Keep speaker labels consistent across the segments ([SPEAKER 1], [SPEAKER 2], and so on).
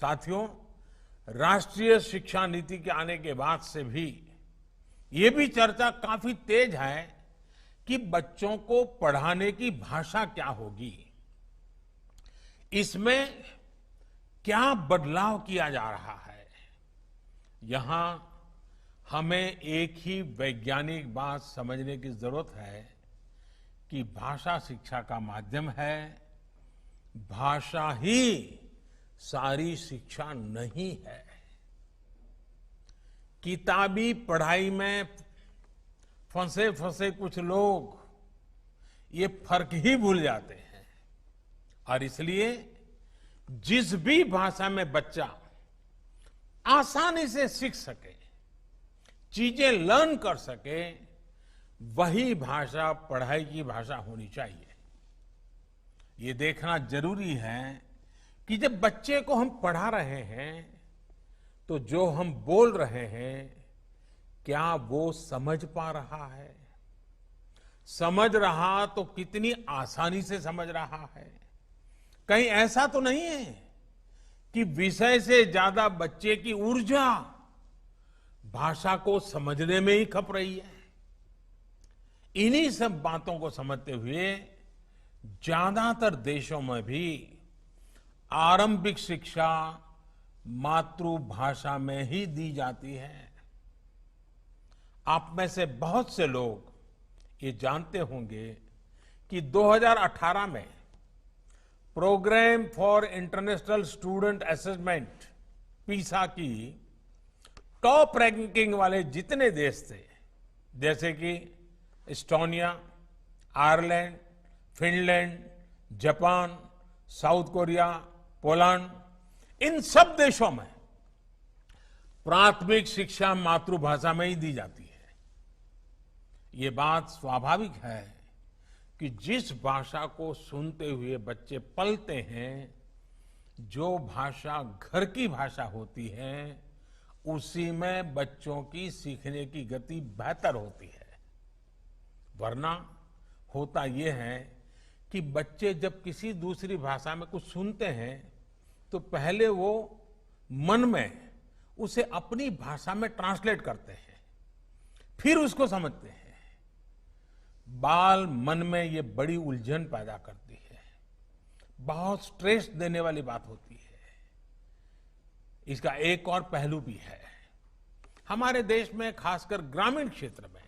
[SPEAKER 1] साथियों, राष्ट्रीय शिक्षा नीति के आने के बाद से भी ये भी चर्चा काफी तेज है कि बच्चों को पढ़ाने की भाषा क्या होगी, इसमें क्या बदलाव किया जा रहा है। यहां हमें एक ही वैज्ञानिक बात समझने की जरूरत है कि भाषा शिक्षा का माध्यम है, भाषा ही सारी शिक्षा नहीं है। किताबी पढ़ाई में फंसे फंसे कुछ लोग ये फर्क ही भूल जाते हैं और इसलिए जिस भी भाषा में बच्चा आसानी से सीख सके, चीजें लर्न कर सके, वही भाषा पढ़ाई की भाषा होनी चाहिए। ये देखना जरूरी है कि जब बच्चे को हम पढ़ा रहे हैं तो जो हम बोल रहे हैं क्या वो समझ पा रहा है, समझ रहा तो कितनी आसानी से समझ रहा है। कहीं ऐसा तो नहीं है कि विषय से ज्यादा बच्चे की ऊर्जा भाषा को समझने में ही खप रही है। इन्हीं सब बातों को समझते हुए ज्यादातर देशों में भी आरंभिक शिक्षा मातृभाषा में ही दी जाती है। आप में से बहुत से लोग ये जानते होंगे कि 2018 में program for international student assessment PISA की टॉप रैंकिंग वाले जितने देश थे, जैसे कि Estonia, Ireland, Finland, Japan, South Korea, Poland, इन सब देशों में प्राथमिक शिक्षा मातृभाषा में ही दी जाती है। ये बात स्वाभाविक है कि जिस भाषा को सुनते हुए बच्चे पलते हैं, जो भाषा घर की भाषा होती है, उसी में बच्चों की सीखने की गति बेहतर होती है। वरना होता यह है कि बच्चे जब किसी दूसरी भाषा में कुछ सुनते हैं तो पहले वो मन में उसे अपनी भाषा में ट्रांसलेट करते हैं, फिर उसको समझते हैं। बाल मन में ये बड़ी उलझन पैदा करती है, बहुत स्ट्रेस देने वाली बात होती है। इसका एक और पहलू भी है। हमारे देश में खासकर ग्रामीण क्षेत्र में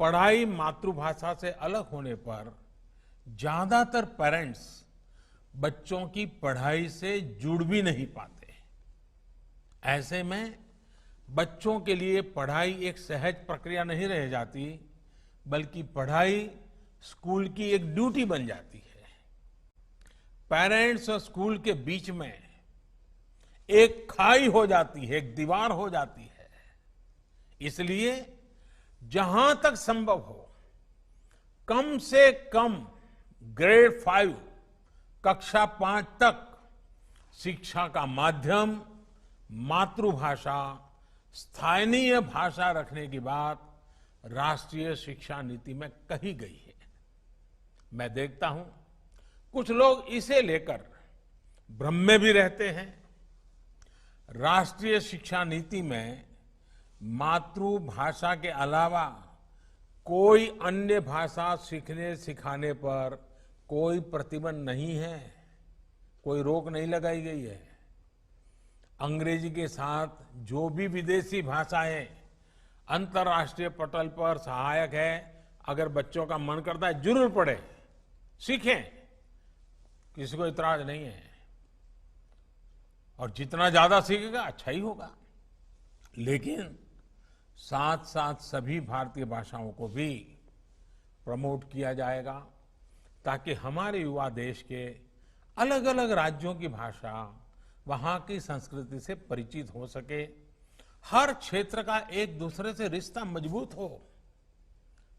[SPEAKER 1] पढ़ाई मातृभाषा से अलग होने पर ज्यादातर पेरेंट्स बच्चों की पढ़ाई से जुड़ भी नहीं पाते। ऐसे में बच्चों के लिए पढ़ाई एक सहज प्रक्रिया नहीं रह जाती, बल्कि पढ़ाई स्कूल की एक ड्यूटी बन जाती है। पेरेंट्स और स्कूल के बीच में एक खाई हो जाती है, एक दीवार हो जाती है। इसलिए जहां तक संभव हो, कम से कम ग्रेड 5 कक्षा 5 तक शिक्षा का माध्यम मातृभाषा, स्थानीय भाषा रखने की बात राष्ट्रीय शिक्षा नीति में कही गई है। मैं देखता हूं कुछ लोग इसे लेकर भ्रम में भी रहते हैं। राष्ट्रीय शिक्षा नीति में मातृभाषा के अलावा कोई अन्य भाषा सीखने सिखाने पर कोई प्रतिबंध नहीं है, कोई रोक नहीं लगाई गई है। अंग्रेजी के साथ जो भी विदेशी भाषाएं अंतर्राष्ट्रीय पटल पर सहायक है, अगर बच्चों का मन करता है जरूर पढ़े, सीखें, किसी को इतराज नहीं है। और जितना ज्यादा सीखेगा अच्छा ही होगा। लेकिन साथ साथ सभी भारतीय भाषाओं को भी प्रमोट किया जाएगा ताकि हमारे युवा देश के अलग अलग राज्यों की भाषा, वहां की संस्कृति से परिचित हो सके, हर क्षेत्र का एक दूसरे से रिश्ता मजबूत हो।